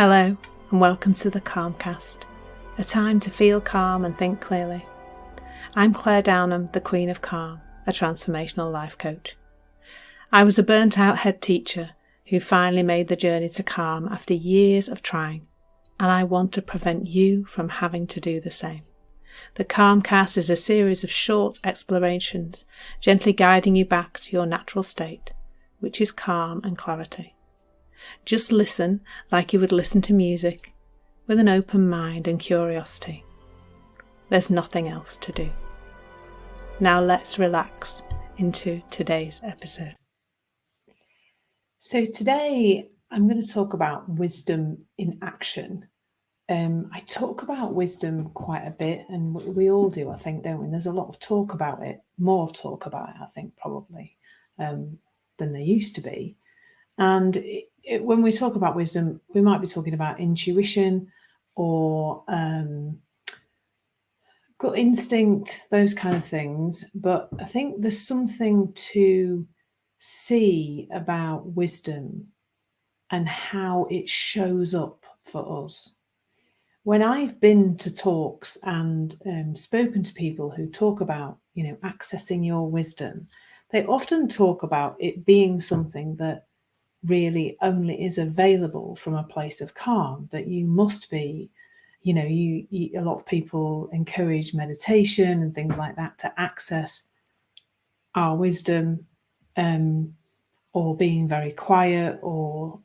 Hello and welcome to the Calmcast, a time to feel calm and think clearly. I'm Claire Downham, the Queen of Calm, a transformational life coach. I was a burnt out head teacher who finally made the journey to calm after years of trying, and I want to prevent you from having to do the same. The Calmcast is a series of short explorations, gently guiding you back to your natural state, which is calm and clarity. Just listen like you would listen to music, with an open mind and curiosity. There's nothing else to do. Now let's relax into today's episode. So today I'm going to talk about wisdom in action. I talk about wisdom quite a bit, and we all do, I think, don't we? And there's a lot of talk about it, more talk about it, I think, probably, than there used to be. And when we talk about wisdom, we might be talking about intuition or gut instinct, those kind of things. But I think there's something to see about wisdom and how it shows up for us. When I've been to talks and spoken to people who talk about, accessing your wisdom, they often talk about it being something that really only is available from a place of calm, that you must be, a lot of people encourage meditation and things like that to access our wisdom, or being very quiet, or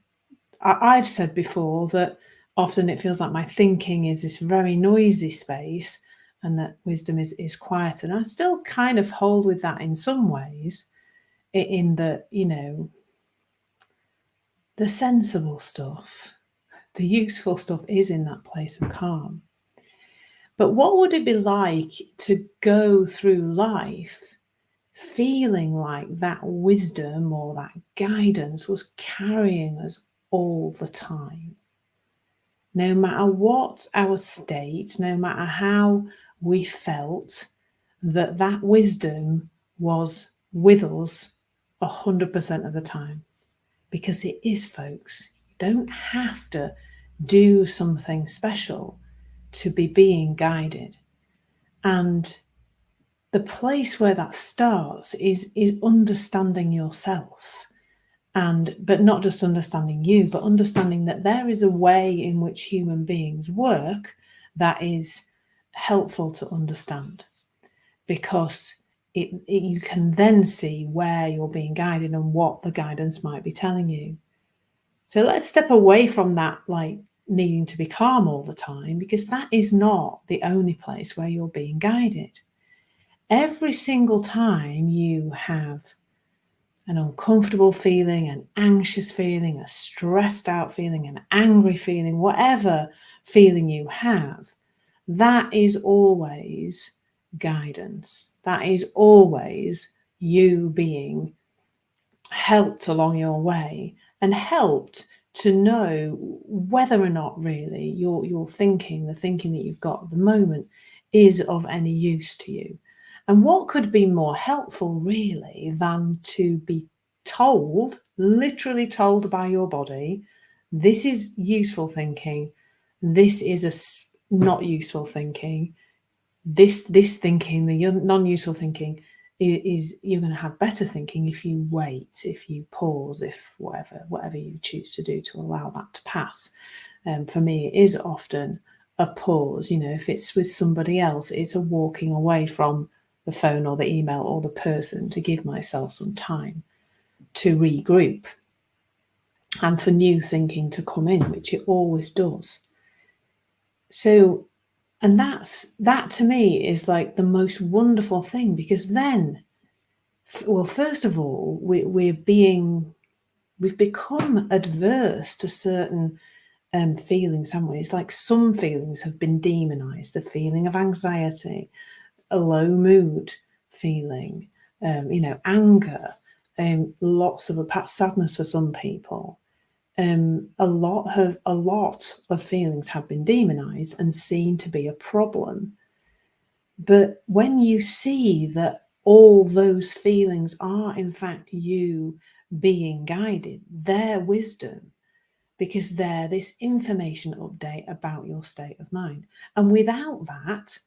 I've said before that often it feels like my thinking is this very noisy space and that wisdom is quiet. And I still kind of hold with that in some ways, in that, the sensible stuff, the useful stuff is in that place of calm. But what would it be like to go through life feeling like that wisdom or that guidance was carrying us all the time? No matter what our state, no matter how we felt, that wisdom was with us 100% of the time. Because it is, folks. You don't have to do something special to be being guided. And the place where that starts is understanding yourself. But not just understanding you, but understanding that there is a way in which human beings work that is helpful to understand. Because you can then see where you're being guided and what the guidance might be telling you. So let's step away from that, like needing to be calm all the time, because that is not the only place where you're being guided. Every single time you have an uncomfortable feeling, an anxious feeling, a stressed out feeling, an angry feeling, whatever feeling you have, that is always guidance. That is always you being helped along your way and helped to know whether or not really your thinking, the thinking that you've got at the moment, is of any use to you. And what could be more helpful really than to be told, literally told by your body, this is useful thinking, this is not useful thinking, this thinking, the non-useful thinking, is you're going to have better thinking if you wait, if you pause, if whatever you choose to do to allow that to pass. For me, it is often a pause. If it's with somebody else, it's a walking away from the phone or the email or the person to give myself some time to regroup and for new thinking to come in, which it always does. So, and that to me is like the most wonderful thing, because then, well, first of all, we've become adverse to certain feelings, haven't we? It's like some feelings have been demonized. The feeling of anxiety, a low mood feeling, anger, lots of perhaps sadness for some people. A lot of feelings have been demonized and seen to be a problem. But when you see that all those feelings are in fact you being guided, their wisdom, because they're this information update about your state of mind. And without that,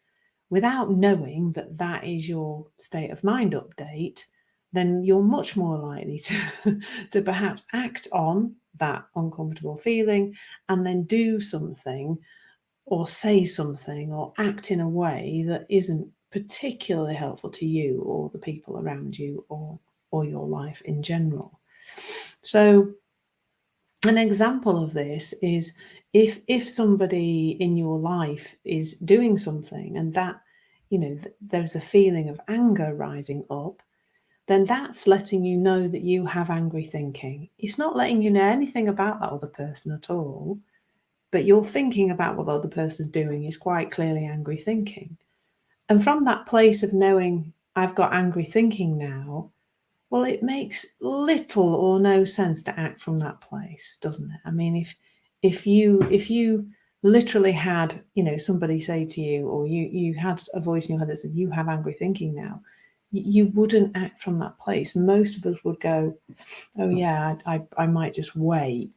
without knowing that that is your state of mind update, then you're much more likely to perhaps act on that uncomfortable feeling and then do something or say something or act in a way that isn't particularly helpful to you or the people around you or your life in general. So an example of this is if somebody in your life is doing something and that, there's a feeling of anger rising up, then that's letting you know that you have angry thinking. It's not letting you know anything about that other person at all, but your thinking about what the other person's doing is quite clearly angry thinking. And from that place of knowing I've got angry thinking now, well, it makes little or no sense to act from that place, doesn't it? I mean, if you literally had, somebody say to you, or you had a voice in your head that said you have angry thinking now, you wouldn't act from that place. Most of us would go, oh yeah, I might just wait.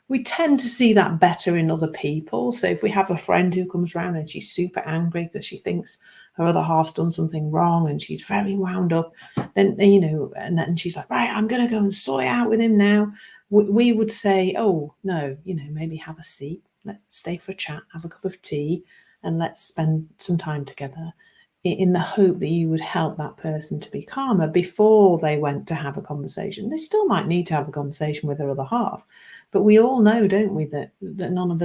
We tend to see that better in other people. So if we have a friend who comes around and she's super angry because she thinks her other half's done something wrong and she's very wound up, then, and then she's like, right, I'm going to go and sort it out with him now. We would say, oh, no, maybe have a seat. Let's stay for a chat, have a cup of tea, and let's spend some time together, in the hope that you would help that person to be calmer before they went to have a conversation. They still might need to have a conversation with their other half, but we all know, don't we, that none of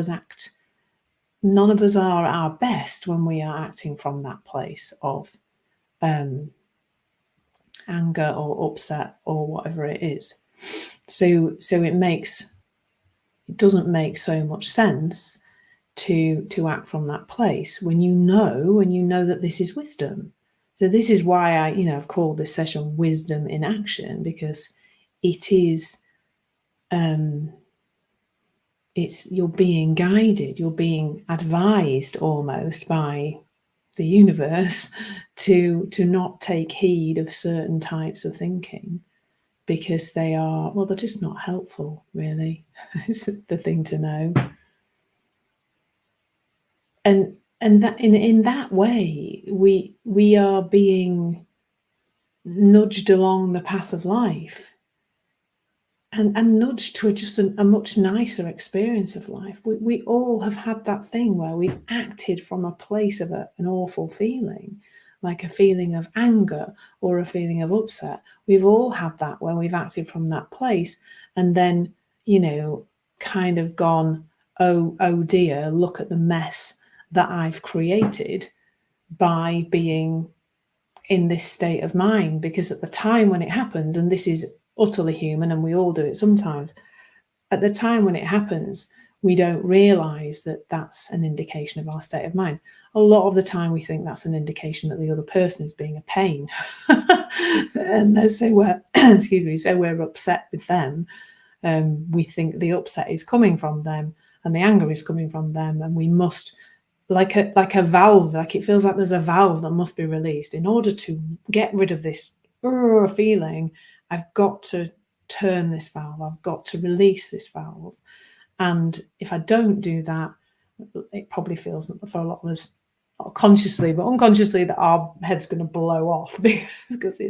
us are our best when we are acting from that place of anger or upset or whatever it is. So it doesn't make so much sense to act from that place when you know that this is wisdom. So this is why I've called this session Wisdom in Action, because it is you're being guided, you're being advised almost by the universe to not take heed of certain types of thinking, because they're just not helpful, really. It's the thing to know. And that in that way, we are being nudged along the path of life and nudged to just a much nicer experience of life. We all have had that thing where we've acted from a place of an awful feeling, like a feeling of anger or a feeling of upset. We've all had that where we've acted from that place and then, kind of gone, oh dear, look at the mess that I've created by being in this state of mind. Because at the time when it happens, and this is utterly human and we all do it sometimes, at the time when it happens, we don't realize that that's an indication of our state of mind. A lot of the time we think that's an indication that the other person is being a pain. And so we're upset with them. We think the upset is coming from them and the anger is coming from them, and we must, like a valve, like it feels like there's a valve that must be released. In order to get rid of this feeling, I've got to turn this valve, I've got to release this valve. And if I don't do that, it probably feels for a lot of us, not consciously but unconsciously, that our head's going to blow off because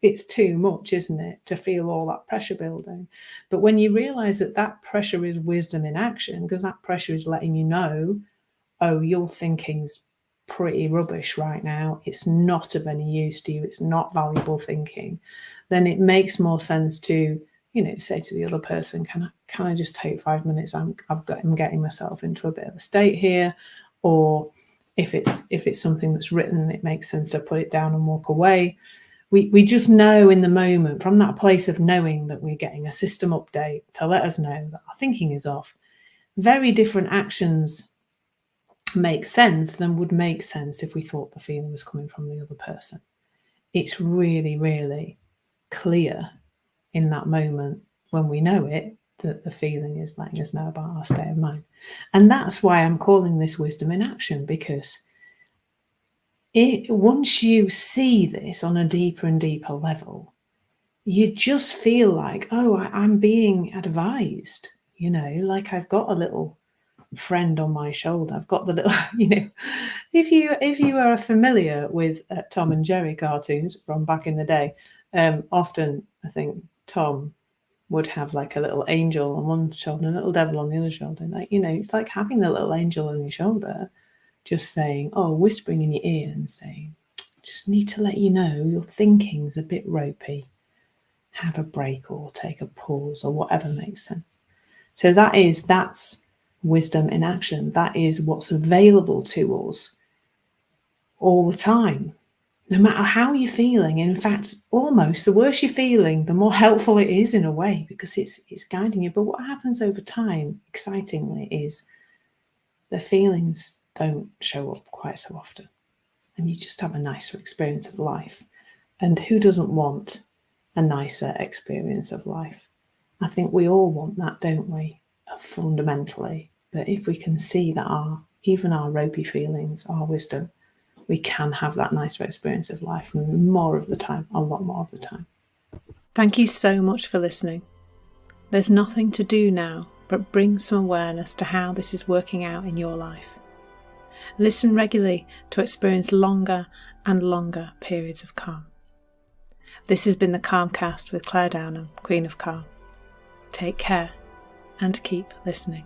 it's too much, isn't it, to feel all that pressure building. But when you realize that pressure is wisdom in action, because that pressure is letting you know, oh, your thinking's pretty rubbish right now, it's not of any use to you, it's not valuable thinking, then it makes more sense to, say to the other person, can I just take 5 minutes? I'm getting myself into a bit of a state here. Or if it's something that's written, it makes sense to put it down and walk away. We just know in the moment, from that place of knowing that we're getting a system update to let us know that our thinking is off. Very different actions make sense than would make sense if we thought the feeling was coming from the other person. It's really, really clear in that moment when we know it, that the feeling is letting us know about our state of mind. And that's why I'm calling this Wisdom in Action, because once you see this on a deeper and deeper level, you just feel like, oh, I'm being advised. like I've got a little friend on my shoulder. I've got the little, if you are familiar with Tom and Jerry cartoons from back in the day, often I think Tom would have like a little angel on one shoulder and a little devil on the other shoulder. Like, it's like having the little angel on your shoulder, just saying, whispering in your ear and saying, just need to let you know your thinking's a bit ropey. Have a break or take a pause or whatever makes sense. So that's wisdom in action. That is what's available to us all the time, no matter how you're feeling. In fact, almost the worse you're feeling, the more helpful it is in a way, because it's guiding you. But what happens over time, excitingly, is the feelings don't show up quite so often, and you just have a nicer experience of life. And who doesn't want a nicer experience of life? I think we all want that, don't we? Fundamentally. But if we can see that even our ropey feelings are wisdom, we can have that nicer experience of life more of the time, a lot more of the time. Thank you so much for listening. There's nothing to do now but bring some awareness to how this is working out in your life. Listen regularly to experience longer and longer periods of calm. This has been the Calmcast with Claire Downham, Queen of Calm. Take care and keep listening.